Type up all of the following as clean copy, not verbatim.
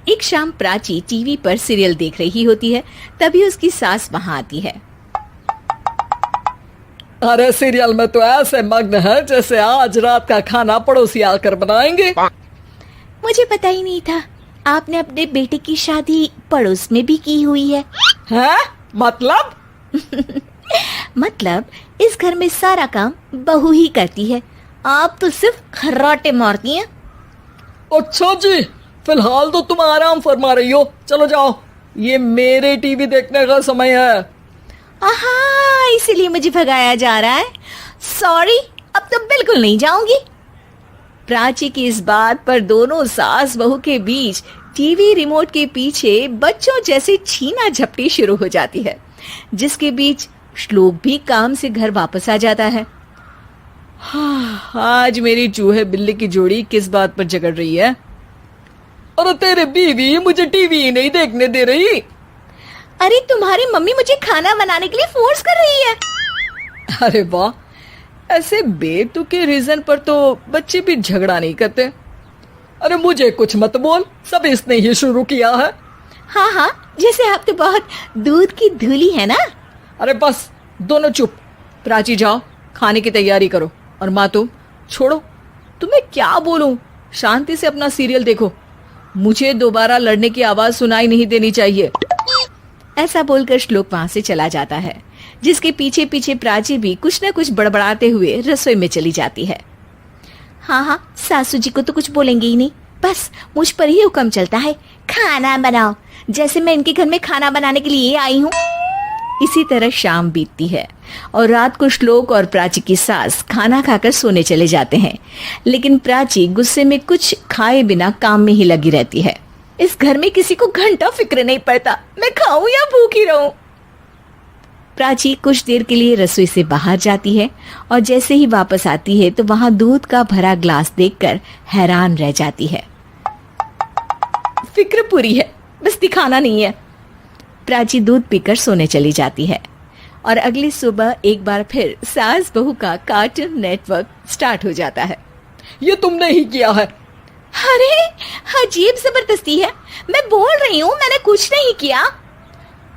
एक शाम प्राची टीवी पर सीरियल देख रही होती है। तभी उसकी सास वहाँ आती है। अरे सीरियल में तो ऐसे मग्न है जैसे आज रात का खाना पड़ोसी आकर बनाएंगे। मुझे पता ही नहीं था आपने अपने बेटे की शादी पड़ोस में भी की हुई है। हैं? मतलब? मतलब इस घर में सारा काम बहू ही करती है, आप तो सिर्फ खर्राटे मारती हैं। अच्छा जी, फिलहाल तो तुम आराम फरमा रही हो, चलो जाओ, ये मेरे टीवी देखने का समय है। आहा, इसीलिए मुझे भगाया जा रहा है। सॉरी, अब तो बिल्कुल नहीं जाऊंगी। प्राची की इस बात पर दोनों सास बहू के बीच टीवी रिमोट के पीछे बच्चों जैसे छीना झपटी शुरू हो जाती है, जिसके बीच श्लोक भी काम से घर वापस आ जाता है। हाँ, आज मेरी चूहे बिल्ली की जोड़ी किस बात पर झगड़ रही है? अरे तेरे बीवी मुझे टीवी ही नहीं देखने दे रही। अरे तुम्हारी मम्मी मुझे खाना बनाने के लिए फोर्स कर रही है। अरे वाह, ऐसे बेतुके रीजन पर तो बच्चे भी झगड़ा नहीं करते। अरे मुझे कुछ मत बोल, सब इसने ही शुरू किया है। हाँ हाँ, जैसे आप तो बहुत दूध की धूली है ना। अरे बस, दोनों चुप। प्राची जाओ, खाने की तैयारी करो। और माँ तुम छोड़ो, तुम्हें क्या बोलूं, शांति से अपना सीरियल देखो, मुझे दोबारा लड़ने की आवाज सुनाई नहीं देनी चाहिए। ऐसा बोलकर श्लोक वहां से चला जाता है, जिसके पीछे पीछे प्राची भी कुछ न कुछ बड़बड़ाते हुए रसोई में चली जाती है। हाँ हाँ, सासू जी को तो कुछ बोलेंगे ही नहीं, बस मुझ पर ही हुक्म चलता है, खाना बनाओ, जैसे मैं इनके घर में खाना बनाने के लिए आई हूँ। इसी तरह शाम बीतती है और रात को श्लोक और प्राची की सास खाना खाकर सोने चले जाते हैं, लेकिन प्राची गुस्से में कुछ खाए बिना काम में ही लगी रहती है। इस घर में किसी को घंटा फिक्र नहीं पड़ता, मैं खाऊं या भूखी रहूं। प्राची कुछ देर के लिए रसोई से बाहर जाती है और जैसे ही वापस आती है तो वहां दूध का भरा ग्लास देखकर हैरान रह जाती है। फिक्र पूरी है, बस दिखाना नहीं है। प्राची दूध पीकर सोने चली जाती है और अगली सुबह एक बार फिर सास बहू का कार्टून नेटवर्क स्टार्ट हो जाता है। ये तुमने ही किया है। अरे अजीब जबरदस्ती है, मैं बोल रही हूँ मैंने कुछ नहीं किया।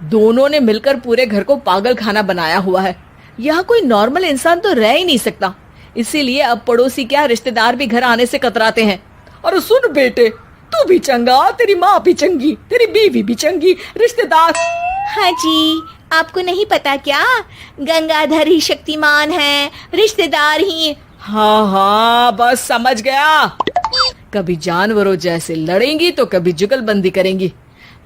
दोनों ने मिलकर पूरे घर को पागल खाना बनाया हुआ है। यहाँ कोई नॉर्मल इंसान तो रह ही नहीं सकता, इसीलिए अब पड़ोसी क्या रिश्तेदार भी घर आने से कतराते हैं। और सुन बेटे, तू भी चंगा, तेरी माँ भी चंगी, तेरी बीवी भी चंगी, रिश्तेदार। हाँ जी, आपको नहीं पता क्या, गंगाधर ही शक्तिमान है, रिश्तेदार ही। हाँ हाँ, बस समझ गया। कभी जानवरों जैसे लड़ेंगी तो कभी जुगलबंदी करेंगी।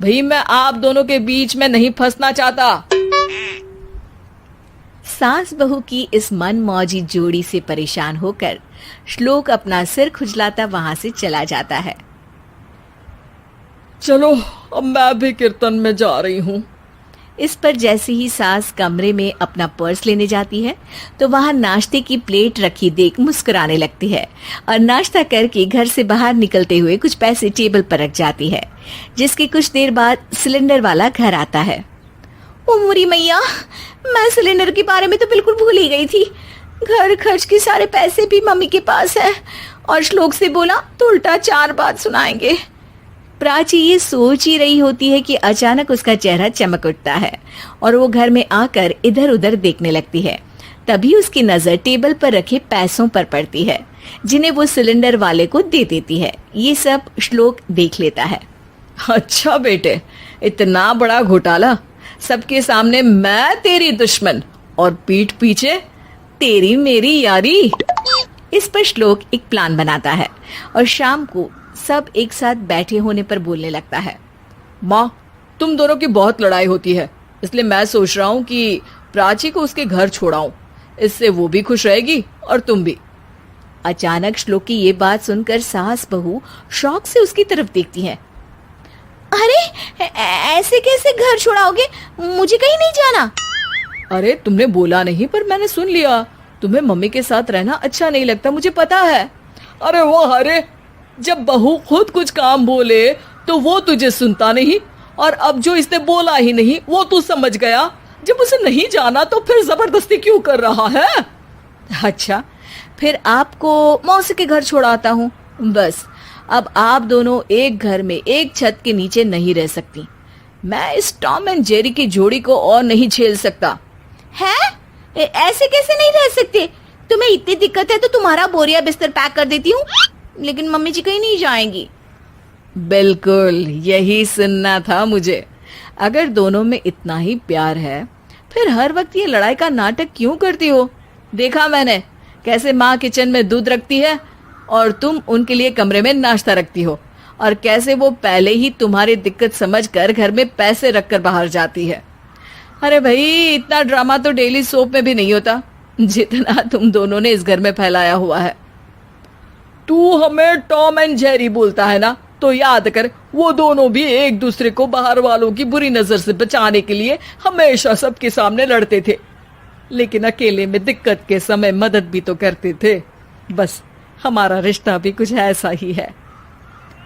भाई मैं आप दोनों के बीच में नहीं फंसना चाहता। सास बहू की इस मनमौजी जोड़ी से परेशान होकर श्लोक अपना सिर खुजलाता वहां से चला जाता है। चलो अब मैं भी कीर्तन में जा रही हूँ। इस पर जैसे ही सास कमरे में अपना पर्स लेने जाती है तो वहां नाश्ते की प्लेट रखी देख मुस्कुराने लगती है और नाश्ता करके घर से बाहर निकलते हुए कुछ पैसे टेबल पर रख जाती है, जिसके कुछ देर बाद सिलेंडर वाला घर आता है। ओ मोरी मैया, मैं सिलेंडर के बारे में तो बिल्कुल भूल ही गई थी। घर खर्च के सारे पैसे भी मम्मी के पास है और श्लोक से बोला तो उल्टा 4 बात सुनाएंगे। प्राची ये सोच ही रही होती है कि अचानक उसका चेहरा चमक उठता है और वो घर में आकर इधर उधर देखने लगती है। तभी उसकी नजर टेबल पर रखे पैसों पर पड़ती है, जिन्हें वो सिलेंडर वाले को दे देती है। ये सब श्लोक देख लेता है। अच्छा बेटे, इतना बड़ा घोटाला, सबके सामने मैं तेरी दुश्मन और पीठ पीछे तेरी मेरी यारी। इस पर श्लोक एक प्लान बनाता है और शाम को सब एक साथ बैठे होने पर बोलने लगता है। माँ, तुम दोनों की बहुत लड़ाई होती है, इसलिए मैं सोच रहा हूँ कि प्राची को उसके घर छोड़ाऊं, इससे वो भी खुश रहेगी और तुम भी। अचानक श्लोक की ये बात सुनकर सास बहू शौक से उसकी तरफ देखती हैं। अरे ऐसे कैसे घर छोड़ाओगे, मुझे कहीं नहीं जाना। अरे तुमने बोला नहीं पर मैंने सुन लिया, तुम्हें मम्मी के साथ रहना अच्छा नहीं लगता, मुझे पता है। अरे वो, अरे जब बहू खुद कुछ काम बोले तो वो तुझे सुनता नहीं, और अब जो इसने बोला ही नहीं वो तू समझ गया। जब उसे नहीं जाना तो फिर जबरदस्ती क्यों कर रहा है? अच्छा, फिर आपको मौसी के घर छोड़ाता हूँ, बस अब आप दोनों एक घर में एक छत के नीचे नहीं रह सकती। मैं इस टॉम एंड जेरी की जोड़ी को और नहीं झेल सकता। है? ऐसे कैसे नहीं रह सकते? तुम्हें इतनी दिक्कत है तो तुम्हारा बोरिया बिस्तर पैक कर देती हूँ, लेकिन मम्मी जी कहीं नहीं जाएंगी। बिल्कुल यही सुनना था मुझे। अगर दोनों में इतना ही प्यार है फिर हर वक्त ये लड़ाई का नाटक क्यों करती हो? देखा मैंने कैसे माँ किचन में दूध रखती है और तुम उनके लिए कमरे में नाश्ता रखती हो, और कैसे वो पहले ही तुम्हारी दिक्कत समझकर घर में पैसे रखकर बाहर जाती है। अरे भाई, इतना ड्रामा तो डेली सोप में भी नहीं होता जितना तुम दोनों ने इस घर में फैलाया हुआ है। तू हमें टॉम एंड जेरी बोलता है ना, तो याद कर वो दोनों भी एक दूसरे को बाहर वालों की बुरी नजर से बचाने के लिए हमेशा सबके सामने लड़ते थे, लेकिन अकेले में दिक्कत के समय मदद भी तो करते थे। बस हमारा रिश्ता भी कुछ ऐसा ही है।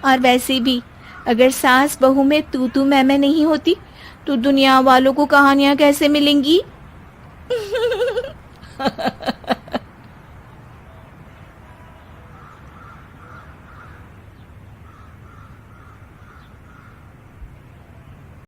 और वैसे भी अगर सास बहू में तू मैं नहीं होती तो दुनिया वालों को कहानियां कैसे मिलेंगी?